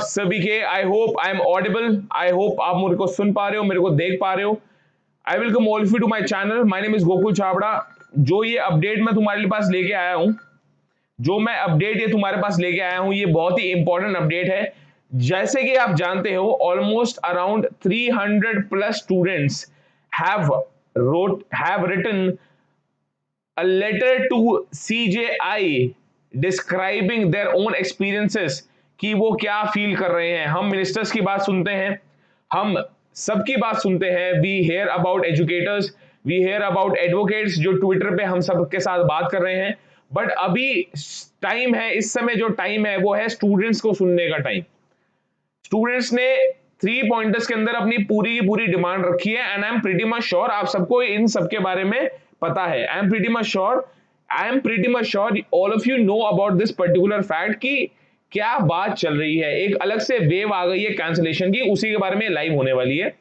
सभी के। I hope I am audible, I hope आप मेरे को सुन पा रहे हो, मेरे को देख पा रहे हो। I welcome all of you to my channel. My name is Gokul Chhabra. जो ये अपडेट मैं तुम्हारे पास लेके आया हूं, ये बहुत ही इंपॉर्टेंट अपडेट है। जैसे कि आप जानते हो, almost around 300 plus students have written a letter to CJI describing their own experiences कि वो क्या फील कर रहे हैं। हम मिनिस्टर्स की बात सुनते हैं, हम सबकी बात सुनते हैं। We hear about educators, we hear about advocates जो ट्विटर पे हम सबके साथ बात कर रहे हैं। बट अभी टाइम है, इस समय जो टाइम है वो है स्टूडेंट्स को सुनने का टाइम। स्टूडेंट्स ने 3 पॉइंटर्स के अंदर अपनी पूरी की पूरी डिमांड रखी है and I am pretty much sure आप सबको इन सब के बारे में पता है। I am pretty much sure all of you know about this particular fact कि क्या बात चल रही है। एक अलग से वेव आ गई है कैंसलेशन की, उसी के बारे में लाइव होने वाली है।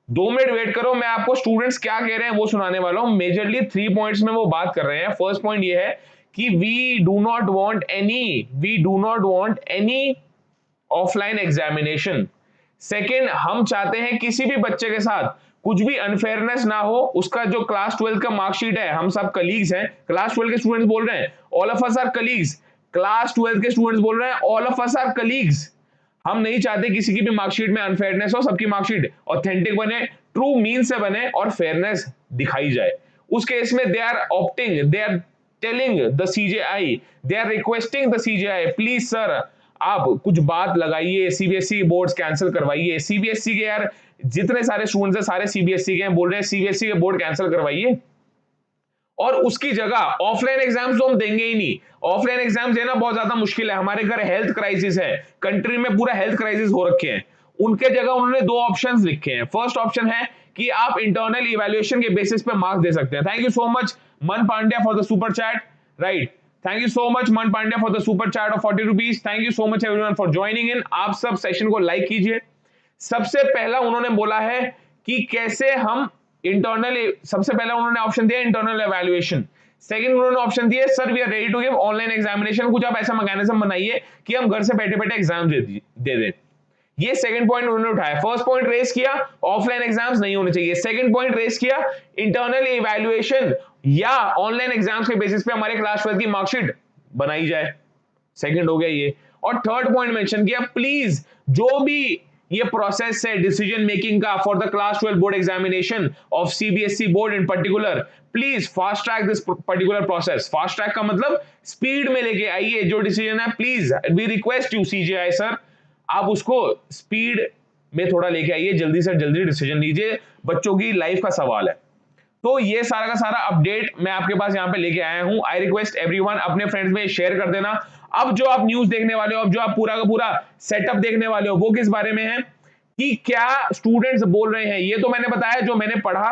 2 मिनट वेट करो, मैं आपको स्टूडेंट्स क्या कह रहे हैं वो सुनाने वाला हूं। मेजरली 3 पॉइंट्स में वो बात कर रहे हैं। फर्स्ट पॉइंट ये है कि we do not want any offline examination. Second, हम चाहते हैं किसी भी बच्चे के साथ कुछ भी अनफेयरनेस ना हो। उसका जो क्लास 12 का मार्कशीट है, हम सब कलीग्स हैं, क्लास 12 के स्टूडेंट्स बोल रहे हैं, all of us are colleagues. Class 12 के स्टूडेंट्स बोल रहे हैं, all of us are colleagues. हम नहीं चाहते किसी की भी मार्कशीट में अनफेयरनेस हो, सबकी मार्कशीट ऑथेंटिक बने, ट्रू मीन से बने और फेयरनेस दिखाई जाए। उस केस में they are telling the CJI, they are requesting the CJI, please sir आप कुछ बात लगाइए, CBSE बोर्ड्स कैंसिल करवाइए। CBSE के यार जितने सारे स्टूडेंट्स हैं सारे CBSE के हैं, बोल रहे हैं CBSE के बोर्ड कैंसिल करवाइए और उसकी जगह ऑफलाइन एग्जाम्स तो हम देंगे ही नहीं। ऑफलाइन एग्जाम्स देना बहुत ज्यादा मुश्किल है, हमारे घर हेल्थ क्राइसिस है, कंट्री में पूरा हेल्थ क्राइसिस हो रखे हैं। उनके जगह उन्होंने 2 ऑप्शंस लिखे हैं। फर्स्ट ऑप्शन है कि आप इंटरनल इवैल्यूएशन के बेसिस पे मार्क्स दे सकते हैं। Thank you so much Mann Pandya for the super chat, right. Thank you so much Mann Pandya for the super chat of 40 rupees. Thank you so much everyone for joining in. आप सब session को like कीजिए। सबसे पहला उन्होंने बोला है कि कैसे हम सबसे पहला उन्होंने ऑप्शन दिया इंटरनल एवैल्यूएशन। सेकंड उन्होंने ऑप्शन दिया sir we are ready to give online examination. कुछ आप ऐसा मैकेनिज्म बनाइए कि हम घर से बैठे बैठे एग्जाम दे दें। ये सेकंड पॉइंट उन्होंने उठाया। फर्स्ट पॉइंट रेस किया ऑफलाइन एग्जाम्स नहीं होने चाहिए, सेकंड पॉइंट रेस किया इंटरनल इवैल्यूएशन या ऑनलाइन एग्जाम्स के बेसिस पे हमारे क्लास 12 की मार्कशीट बनाई जाए। सेकंड हो गया ये। और थर्ड पॉइंट मेंशन किया प्लीज जो भी ये प्रोसेस है डिसीजन मेकिंग का for the class 12 board examination of CBSE board in particular, please fast track this particular process. Fast track का मतलब स्पीड में लेके आइए जो डिसीजन है, please we request you CJI sir आप उसको स्पीड में थोड़ा लेके आइए, जल्दी से जल्दी डिसीजन लीजिए, बच्चों की लाइफ का सवाल है। तो ये सारा का सारा अपडेट मैं आपके पास यहाँ पे लेके आया हूं। आई रिक्वेस्ट एवरीवन अपने फ्रेंड्स में शेयर कर देना। अब जो आप न्यूज देखने वाले हो, अब जो आप पूरा का पूरा सेटअप देखने वाले हो, वो किस बारे में है कि क्या स्टूडेंट्स बोल रहे हैं। ये तो मैंने बताया, जो मैंने पढ़ा,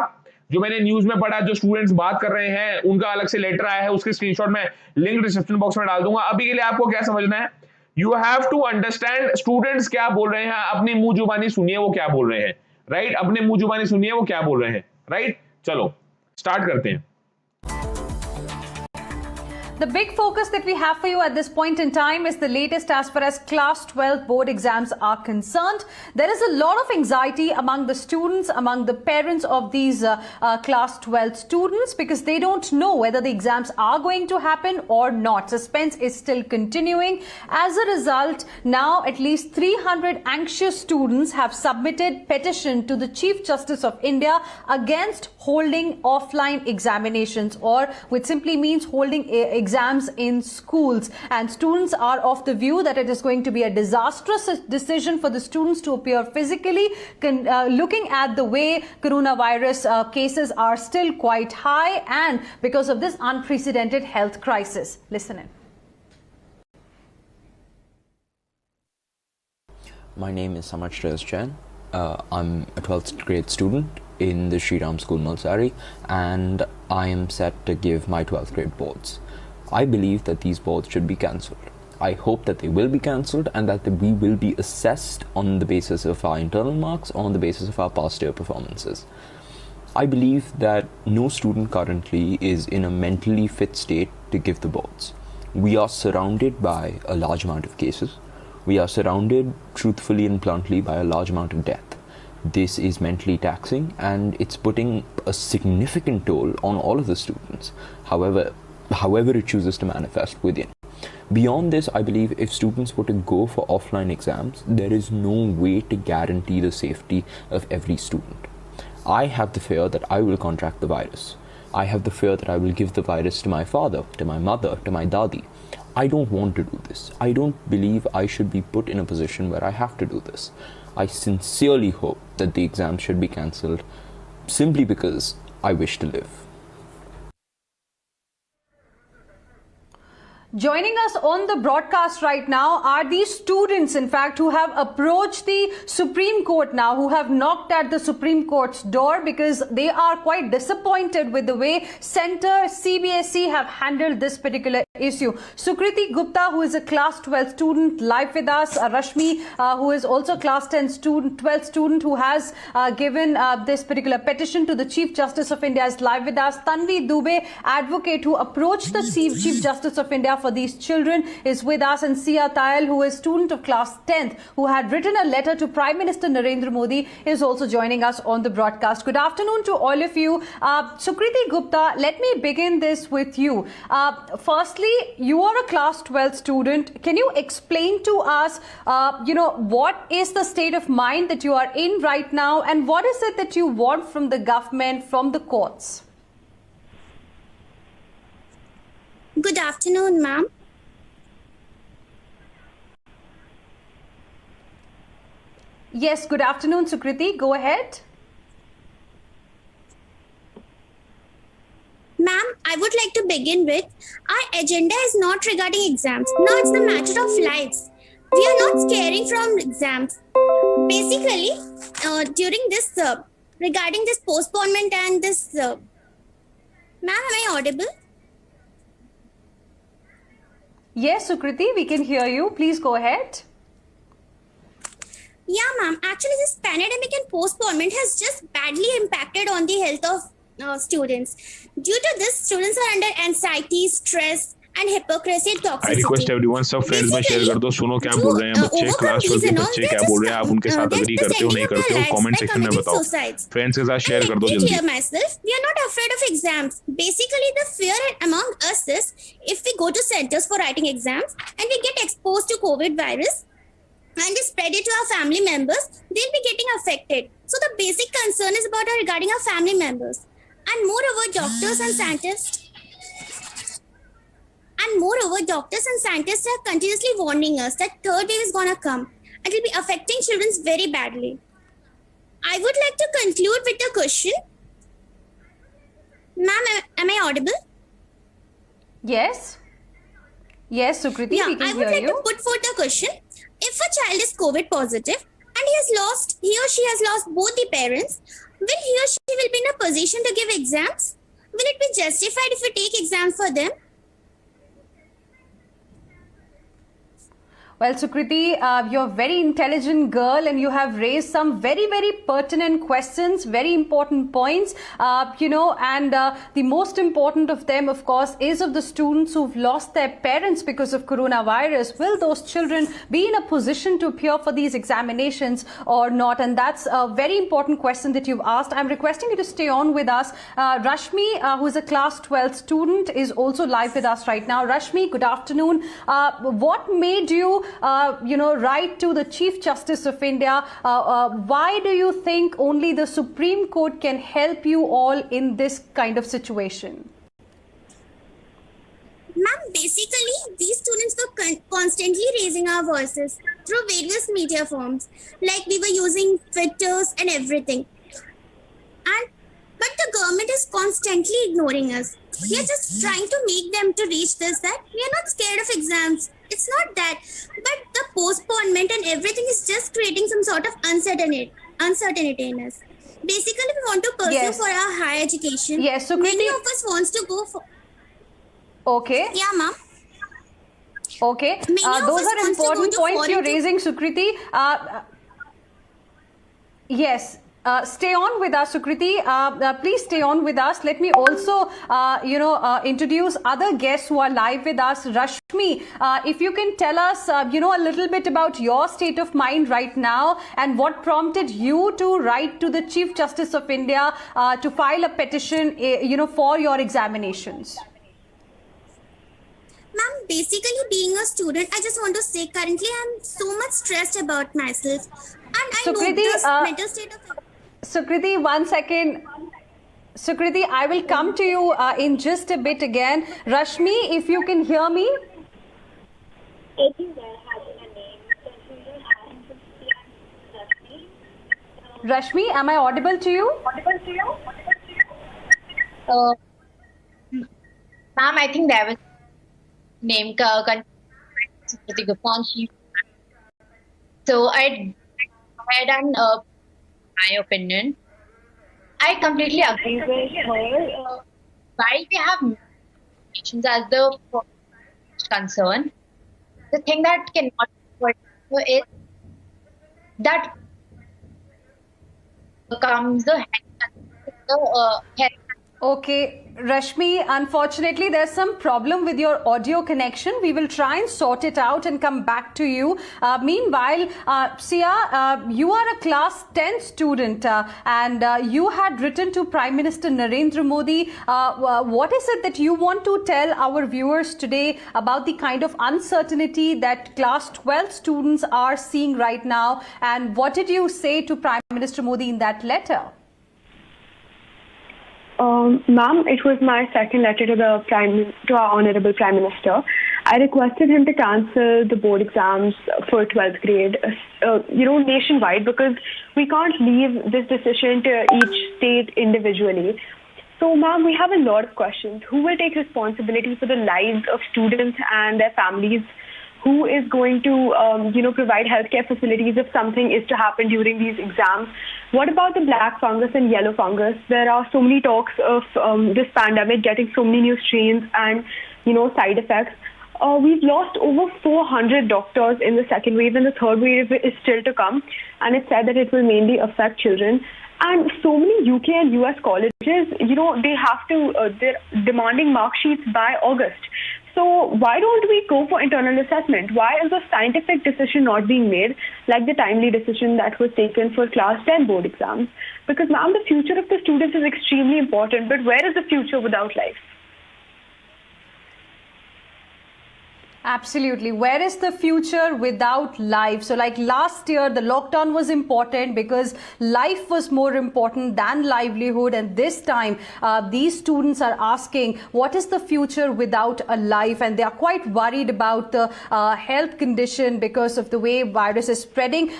जो मैंने न्यूज में पढ़ा, जो स्टूडेंट्स बात कर रहे हैं उनका अलग से लेटर आया है, उसके स्क्रीनशॉट में लिंक डिस्क्रिप्शन बॉक्स में डाल दूंगा। अभी के लिए आपको क्या समझना है, you have to understand students क्या बोल रहे हैं। अपनी मुंह जुबानी सुनिए वो क्या बोल रहे हैं, राइट। अपने मुंह जुबानी सुनिए वो क्या बोल रहे हैं, राइट। चलो स्टार्ट करते हैं। The big focus that we have for you at this point in time is the latest as far as class 12 board exams are concerned. There is a lot of anxiety among the students, among the parents of these class 12 students because they don't know whether the exams are going to happen or not. Suspense is still continuing. As a result, now at least 300 anxious students have submitted petition to the Chief Justice of India against holding offline examinations, or which simply means holding exams in schools. And students are of the view that it is going to be a disastrous decision for the students to appear physically, looking at the way coronavirus cases are still quite high and because of this unprecedented health crisis. Listen in. My name is Samar Shreyas Jain. I'm a 12th grade student in the Sri Ram School, Nalsari, and I am set to give my 12th grade boards. I believe that these boards should be cancelled. I hope that they will be cancelled and that we will be assessed on the basis of our internal marks, on the basis of our past year performances. I believe that no student currently is in a mentally fit state to give the boards. We are surrounded by a large amount of cases. We are surrounded, truthfully and bluntly, by a large amount of death. This is mentally taxing, and it's putting a significant toll on all of the students, however it chooses to manifest within. Beyond this, I believe if students were to go for offline exams, there is no way to guarantee the safety of every student. I have the fear that I will contract the virus. I have the fear that I will give the virus to my father, to my mother, to my dadi. I don't want to do this. I don't believe I should be put in a position where I have to do this. I sincerely hope that the exam should be cancelled simply because I wish to live. Joining us on the broadcast right now are these students, in fact, who have approached the Supreme Court now, who have knocked at the Supreme Court's door because they are quite disappointed with the way Center CBSE have handled this particular issue. Sukriti Gupta, who is a class 12 student, live with us. Rashmi, who is also class 12 student, who has given this particular petition to the Chief Justice of India, is live with us. Tanvi Dubey, advocate who approached the Chief Justice of India for these children, is with us, and Sia Tayal, who is student of class 10th, who had written a letter to Prime Minister Narendra Modi, is also joining us on the broadcast. Good afternoon to all of you. Sukriti Gupta, let me begin this with you. Firstly, you are a class 12 student. Can you explain to us, what is the state of mind that you are in right now, and what is it that you want from the government, from the courts? Good afternoon, ma'am. Yes, good afternoon, Sukriti. Go ahead. Ma'am, I would like to begin with, our agenda is not regarding exams. Now it's the matter of lives. We are not scaring from exams. Basically, during this, regarding this postponement and this, ma'am, am I audible? Yes, Sukriti, we can hear you. Please go ahead. Yeah, ma'am. Actually, this pandemic and postponement has just badly impacted on the health of students. Due to this, students are under anxiety, stress, and hypocrisy and toxicity. I request everyone, सब friends में share कर दो, सुनो क्या बोल रहे हैं बच्चे, क्लास 12 के बच्चे क्या बोल रहे हैं, आप उनके साथ एग्री करते हो नहीं करते हो, कमेंट सेक्शन में बताओ, फ्रेंड्स के साथ शेयर कर दो जल्दी. Myself, we are not afraid of exams. Basically, the fear among us is if we go to centers for writing exams and we get exposed to COVID virus and spread it to our family members, they'll be getting affected. So the basic concern is about regarding our family members. And moreover, doctors and scientists are continuously warning us that third wave is gonna come and it will be affecting children very badly. I would like to conclude with a question. Ma'am, am I audible? Yes. Yes, Sukriti, we can hear you. I would like to put forth a question. If a child is COVID positive and he or she has lost both the parents, will he or she will be in a position to give exams? Will it be justified if we take exams for them? Well, Sukriti, you're a very intelligent girl and you have raised some very, very pertinent questions, very important points, and the most important of them, of course, is of the students who've lost their parents because of coronavirus. Will those children be in a position to appear for these examinations or not? And that's a very important question that you've asked. I'm requesting you to stay on with us. Rashmi, who is a class 12 student, is also live with us right now. Rashmi, good afternoon. What made you write to the Chief Justice of India? Why do you think only the Supreme Court can help you all in this kind of situation? Ma'am, basically, these students were constantly raising our voices through various media forms, like we were using Twitters and everything. But the government is constantly ignoring us. We are just trying to make them to reach this, that we are not scared of exams. It's not that. But the postponement and everything is just creating some sort of uncertainty in us. Basically, we want to pursue for our higher education. Yes, so many of us wants to go for... Okay. Yeah, ma'am. Okay. Those are important points you're raising, Sukriti. Yes. Stay on with us, Sukriti. Please stay on with us. Let me also, introduce other guests who are live with us. Rashmi, if you can tell us, a little bit about your state of mind right now and what prompted you to write to the Chief Justice of India to file a petition, for your examinations. Ma'am, basically being a student, I just want to say currently I'm so much stressed about myself. And I know the mental state of... Sukriti, 1 second. Sukriti, I will come to you in just a bit again. Rashmi, if you can hear me. Rashmi, am I audible to you? Ma'am, I think there was name Gokul. So I had an my opinion. I completely agree with her. While we have nations as the concern, the thing that cannot work is that comes the head. Okay, Rashmi, unfortunately, there's some problem with your audio connection. We will try and sort it out and come back to you. Meanwhile, Sia, you are a class 10 student and you had written to Prime Minister Narendra Modi. What is it that you want to tell our viewers today about the kind of uncertainty that class 12 students are seeing right now? And what did you say to Prime Minister Modi in that letter? Ma'am, it was my second letter to our Honorable Prime Minister. I requested him to cancel the board exams for 12th grade, nationwide, because we can't leave this decision to each state individually. So, ma'am, we have a lot of questions. Who will take responsibility for the lives of students and their families? Who is going to, provide healthcare facilities if something is to happen during these exams? What about the black fungus and yellow fungus? There are so many talks of this pandemic getting so many new strains and, side effects. We've lost over 400 doctors in the second wave, and the third wave is still to come. And it's said that it will mainly affect children. And so many UK and US colleges, they have to, they're demanding mark sheets by August. So why don't we go for internal assessment? Why is a scientific decision not being made, like the timely decision that was taken for class 10 board exams? Because, ma'am, the future of the students is extremely important, but where is the future without life? Absolutely. Where is the future without life? So like last year, the lockdown was important because life was more important than livelihood. And this time, these students are asking, what is the future without a life? And they are quite worried about the health condition because of the way virus is spreading.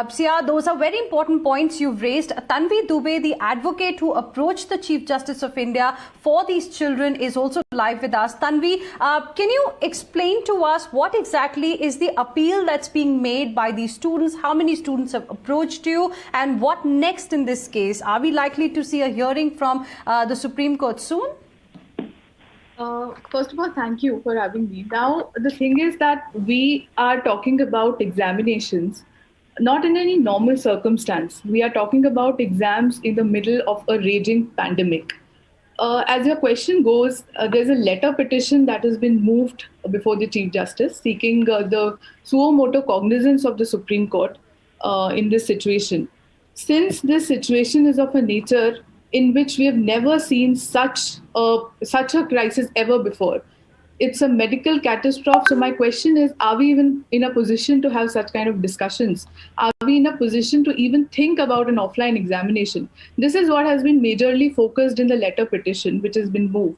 Sia, those are very important points you've raised. Tanvi Dubey, the advocate who approached the Chief Justice of India for these children, is also live with us. Tanvi, can you explain to us what exactly is the appeal that's being made by these students? How many students have approached you, and what next in this case? Are we likely to see a hearing from the Supreme Court soon? First of all, thank you for having me. Now, the thing is that we are talking about examinations not in any normal circumstance. We are talking about exams in the middle of a raging pandemic. As your question goes, there's a letter petition that has been moved before the Chief Justice seeking the suo motu cognizance of the Supreme Court in this situation. Since this situation is of a nature in which we have never seen such a crisis ever before, it's a medical catastrophe. So my question is, are we even in a position to have such kind of discussions? Are we in a position to even think about an offline examination? This is what has been majorly focused in the letter petition, which has been moved.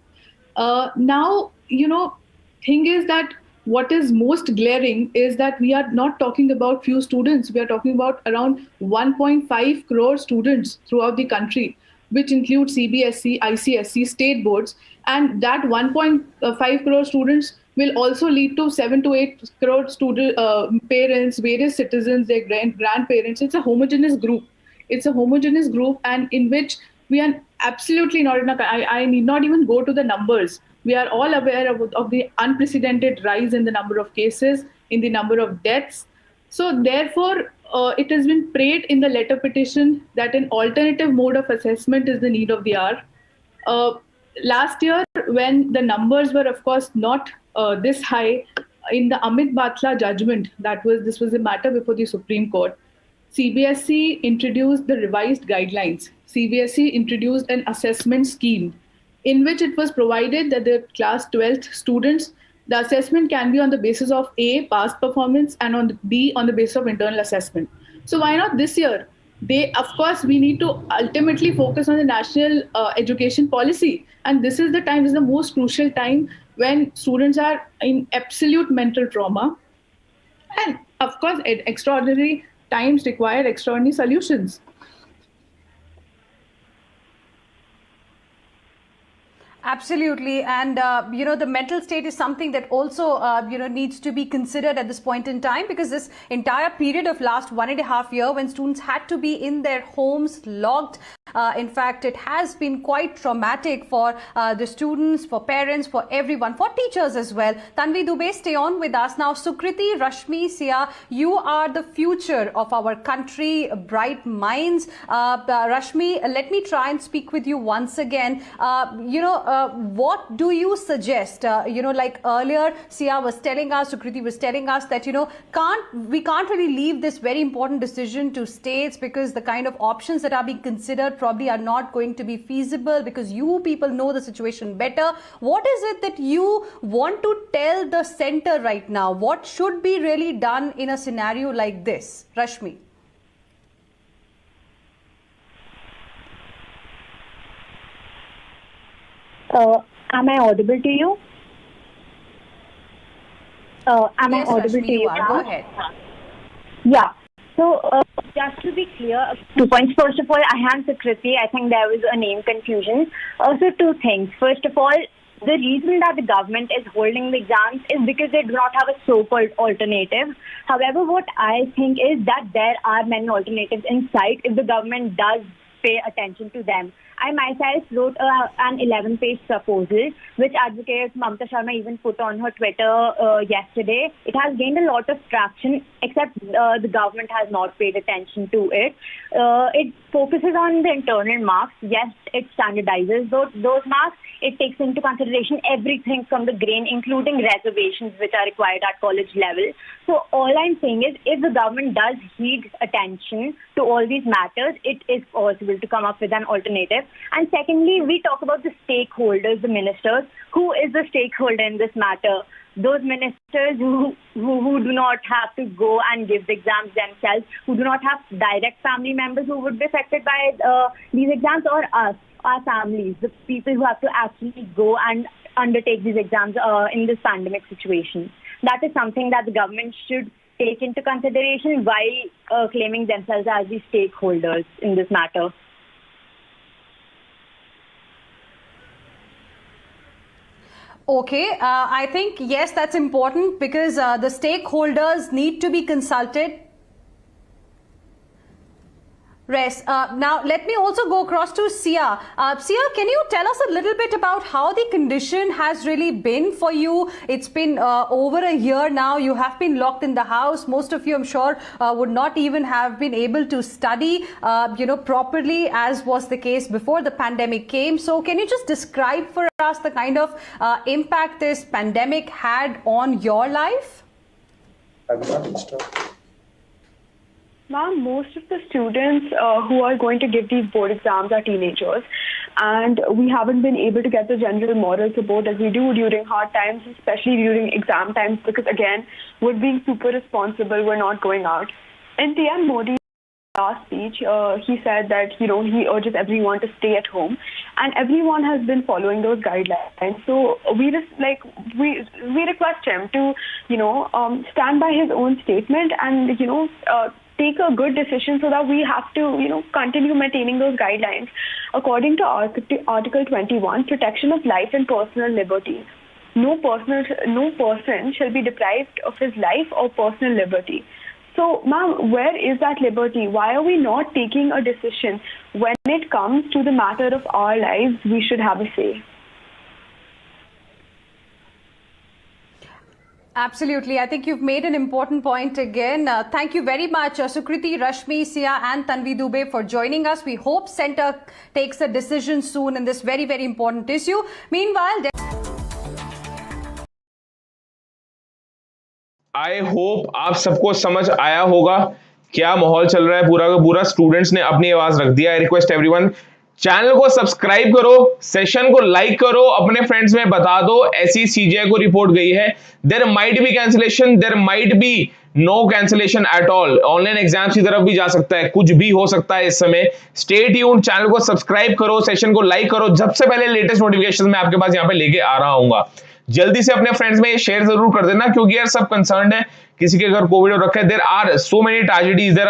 Now, thing is that what is most glaring is that we are not talking about few students. We are talking about around 1.5 crore students throughout the country, which include CBSE, ICSE, state boards. And that 1.5 crore students will also lead to 7 to 8 crore student parents, various citizens, their grandparents. It's a homogeneous group. And in which we are absolutely not enough. I need not even go to the numbers. We are all aware of the unprecedented rise in the number of cases, in the number of deaths. So therefore, it has been prayed in the letter petition that an alternative mode of assessment is the need of the hour. Last year, when the numbers were, of course, not this high, in the Amit Batla judgment, this was a matter before the Supreme Court. CBSE introduced the revised guidelines. CBSE introduced an assessment scheme in which it was provided that the class 12th students, the assessment can be on the basis of A, past performance, and on B, on the basis of internal assessment. So why not this year? Of course, we need to ultimately focus on the national education policy. And this is the most crucial time when students are in absolute mental trauma. And of course, extraordinary times require extraordinary solutions. Absolutely. And, the mental state is something that also, needs to be considered at this point in time, because this entire period of last 1.5 years when students had to be in their homes locked, in fact, it has been quite traumatic for the students, for parents, for everyone, for teachers as well. Tanvi Dubey, stay on with us. Now, Sukriti, Rashmi, Sia, you are the future of our country, bright minds. Rashmi, let me try and speak with you once again. What do you suggest? Like earlier, Sia was telling us, Sukriti was telling us that, we can't really leave this very important decision to states, because the kind of options that are being considered probably are not going to be feasible, because you people know the situation better. What is it that you want to tell the center right now? What should be really done in a scenario like this? Rashmi. Am I audible to you? Am Yes, I audible Rashmi, to you? Go ahead. Yeah. So, just to be clear, 2 points. First of all, I am Sukriti. I think there was a name confusion. So, 2 things. First of all, the reason that the government is holding the exams is because they do not have a so-called alternative. However, what I think is that there are many alternatives in sight if the government does pay attention to them. I myself wrote an 11-page proposal, which Advocate Mamta Sharma even put on her Twitter yesterday. It has gained a lot of traction, except the government has not paid attention to it. It focuses on the internal marks. Yes, it standardizes those marks. It takes into consideration everything from the grain, including reservations which are required at college level. So all I'm saying is, if the government does heed attention to all these matters, it is possible to come up with an alternative. And secondly, we talk about the stakeholders, the ministers. Who is the stakeholder in this matter? Those ministers who do not have to go and give the exams themselves, who do not have direct family members who would be affected by these exams, or us, our families, the people who have to actually go and undertake these exams in this pandemic situation. That is something that the government should take into consideration while claiming themselves as the stakeholders in this matter. Okay, I think, yes, that's important, because the stakeholders need to be consulted. Now, let me also go across to Sia. Sia, can you tell us a little bit about how the condition has really been for you? It's been over a year now. You have been locked in the house. Most of you, I'm sure, would not even have been able to study, properly, as was the case before the pandemic came. So can you just describe for us the kind of impact this pandemic had on your life? Ma'am, most of the students who are going to give these board exams are teenagers, and we haven't been able to get the general moral support that we do during hard times, especially during exam times, because again, we're being super responsible, we're not going out. In PM Modi's last speech, he said that, he urges everyone to stay at home, and everyone has been following those guidelines. So we request him to, stand by his own statement and, take a good decision so that we have to, continue maintaining those guidelines. According to Article 21, protection of life and personal liberty. No person shall be deprived of his life or personal liberty. So, ma'am, where is that liberty? Why are we not taking a decision? When it comes to the matter of our lives, we should have a say. Absolutely. I think you've made an important point again. Thank you very much, Sukriti, Rashmi, Sia and Tanvi Dubey for joining us. We hope Centre takes a decision soon in this very, very important issue. Meanwhile, I hope आप सबको समझ आया होगा क्या माहौल चल रहा है पूरा का पूरा। स्टूडेंट्स ने अपनी आवाज रख दिया। आई रिक्वेस्ट एवरीवन, चैनल को सब्सक्राइब करो, सेशन को लाइक करो, अपने फ्रेंड्स में बता दो ऐसी सीजीआई को रिपोर्ट गई है। There might be cancellation, there might be no cancellation at all. Online exams की तरफ भी जा सकता है, कुछ भी हो सकता है इस समय। स्टे ट्यून्ड, चैनल को सब्सक्राइब करो, सेशन को लाइक करो। सबसे पहले लेटेस्ट नोटिफिकेशन मैं आपके पास यहाँ पे लेके आ रहा हूँ। जल्दी से अपने फ्रेंड्स में ये शेयर जरूर कर देना, क्योंकि यार सब कंसर्न है, किसी के घर कोविड हो रखा है। There are so many tragedies, there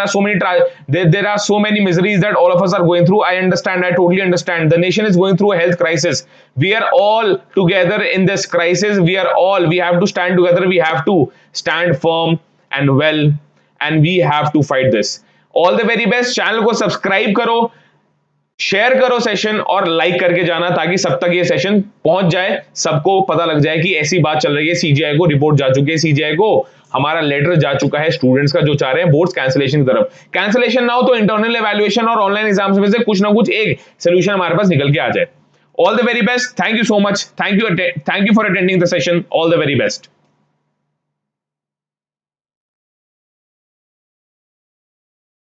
are so many miseries that all of us are going through. I understand, I totally understand. The nation is going through a health crisis. We are all together in this crisis. We have to stand together, we have to stand firm and well, and we have to fight this. All the very best. Channel को subscribe करो, share करो session और like करके जाना, ताकि सब तक ये सेशन पहुंच जाए, सबको पता लग जाए कि ऐसी बात चल रही है। सीजीआई को रिपोर्ट जा चुकी है, सीजीआई को हमारा लेटर जा चुका है स्टूडेंट्स का जो चाह रहे हैं बोर्ड्स कैंसिलेशन की तरफ। कैंसिलेशन ना हो तो इंटरनल एवैल्यूएशन और ऑनलाइन एग्जाम्स में से कुछ ना कुछ एक सोल्यूशन हमारे पास निकल के आ जाए। All the very best. Thank you so much. Thank you for attending the session. All the very best.